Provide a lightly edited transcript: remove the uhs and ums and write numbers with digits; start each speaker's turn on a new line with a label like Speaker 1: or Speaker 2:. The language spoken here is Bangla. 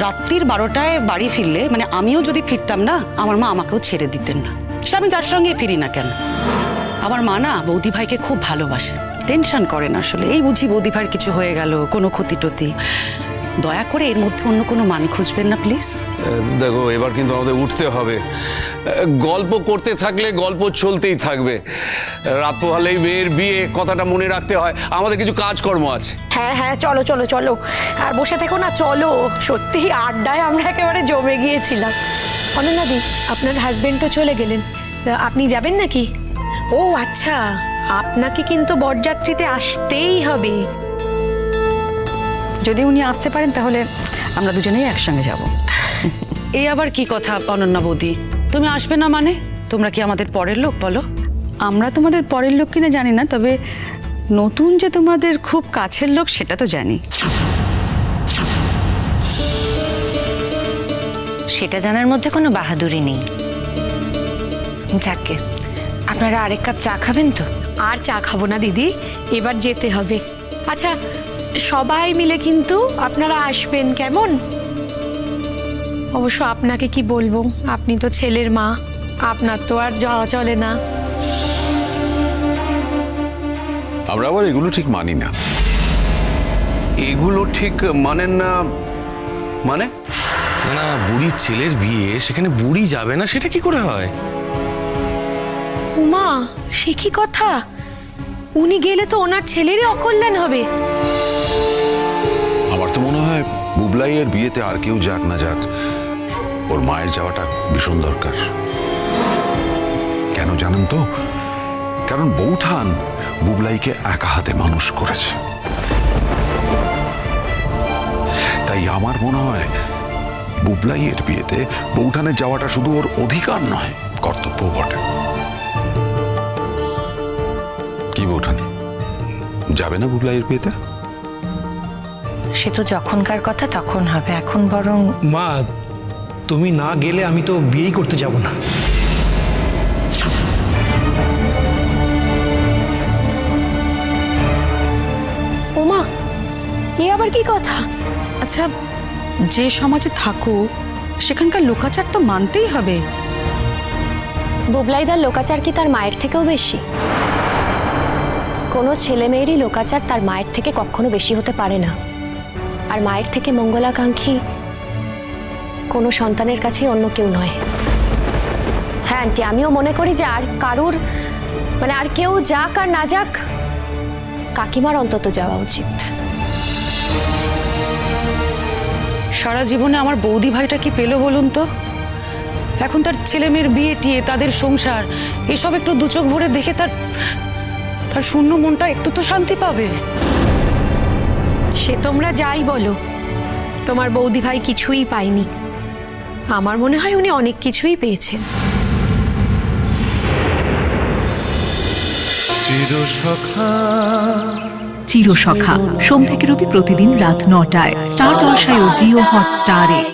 Speaker 1: রাত্রির 12টায় বাড়ি ফিরলে মানে আমিও যদি ফিরতাম না, আমার মা আমাকেও ছেড়ে দিতেন না। সে আমি যার সঙ্গে ফিরি না কেন। আমার মা না বৌদি ভাইকে খুব ভালোবাসে, টেনশন করেন আসলে। এই বুঝি বৌদি ভাইয়ের কিছু হয়ে গেল, কোনো ক্ষতি টতি, দয়া করে এর মধ্যে অন্য কোনো মান খুঁজবেন না প্লিজ।
Speaker 2: দেখো এবার কিন্তু আমাদের উঠতে হবে। গল্প করতে থাকলে গল্প চলতেই থাকবে। রাত পোহালেই মেয়ের বিয়ে, কথাটা মনে রাখতে হয়। আমাদের কিছু কাজকর্ম আছে।
Speaker 3: হ্যাঁ হ্যাঁ, চলো চলো চলো, আর বসে থেকো না, চলো। সত্যি আড্ডায় আমরা একেবারে জমে গিয়েছিলাম। অনন্যাদি, আপনার হাজবেন্ড তো চলে গেলেন, তা আপনি যাবেন নাকি? ও আচ্ছা, আপনাকে কিন্তু বরযাত্রীতে আসতেই হবে।
Speaker 4: যদি উনি আসতে পারেন তাহলে আমরা দুজনেই একসঙ্গে যাব।
Speaker 1: এই আবার কি কথা অনন্যা বৌদি, তুমি আসবে না মানে? তোমরা কি আমাদের পরের লোক বলো?
Speaker 4: আমরা তোমাদের পরের লোক কিনা জানি না, তবে নতুন যে তোমাদের খুব কাছের লোক সেটা তো জানি।
Speaker 5: সেটা জানার মধ্যে কোনো বাহাদুরি নেই। যাকে, আপনারা আরেক কাপ চা খাবেন তো?
Speaker 3: আর চা খাবো না দিদি, এবার যেতে হবে। আচ্ছা, সবাই মিলে কিন্তু আপনারা আসবেন, কেমন? অবশ্য আপনাকে কি বলবো, আপনি তো ছেলের মা, আপনার তো আর যাওয়া চলে না।
Speaker 6: আমরা আবার এগুলো ঠিক মানি না।
Speaker 2: এগুলো ঠিক মানেন না মানে?
Speaker 7: না, বুড়ির ছেলের বিয়ে, সেখানে বুড়ি যাবে না সেটা কি করে হয়?
Speaker 3: উমা, সে কি কথা? উনি গেলে তো ওনার ছেলেরই অকল্যাণ হবে।
Speaker 6: আমার তো মনে হয় বুবলাইয়ের বিয়েতে আর কেউ যাক না যাক, ওর মায়ের যাওয়াটা ভীষণ দরকার। কেন জানেন তো? কারণ বৌঠান বুবলাইকে একা হাতে মানুষ করেছে। তাই আমার মনে হয় বুবলাইয়ের বিয়েতে বৌঠানের যাওয়াটা শুধু ওর অধিকার নয়, কর্তব্য বটে। কি বৌঠানি, যাবে না বুবলাইয়ের বিয়েতে?
Speaker 5: সে তো যখনকার কথা তখন হবে, এখন বরং...
Speaker 8: মা, তুমি না গেলে আমি তো বিয়েই করতে যাব না।
Speaker 3: ওমা, এ আবার কি কথা?
Speaker 4: আচ্ছা, যে সমাজে থাকো সেখানকার লোকাচার তো মানতেই হবে।
Speaker 9: বুবলাইদার লোকাচার কি তার মায়ের থেকেও বেশি? কোনো ছেলে মেয়েরই লোকাচার তার মায়ের থেকে কখনো বেশি হতে পারে না। আর মায়ের থেকে মঙ্গলাকাঙ্ক্ষী কোনো সন্তানের কাছে অন্য কেউ নয়। হ্যাঁ আন্টি, আমিও মনে করি যে আর কারুর মানে আর কেউ যাক আর না যাক, কাকিমার অন্তত যাওয়া উচিত।
Speaker 1: সারা জীবনে আমার বৌদি ভাইটা কি পেলো বলুন তো? এখন তার ছেলে মেয়ের বিয়ে টিয়ে, তাদের সংসার, এসব একটু দু চোখ ভরে দেখে তার শূন্য মনটা একটু তো শান্তি পাবে।
Speaker 3: সে তোমরা যাই বলো, তোমার বৌদি ভাই কিছুই পায়নি। আমার মনে হয় উনি অনেক কিছুই পেয়েছেন।
Speaker 10: চিরসখা সোম থেকে রবি প্রতিদিন রাত 9টায় স্টার জলসায় ও জিও হটস্টারে।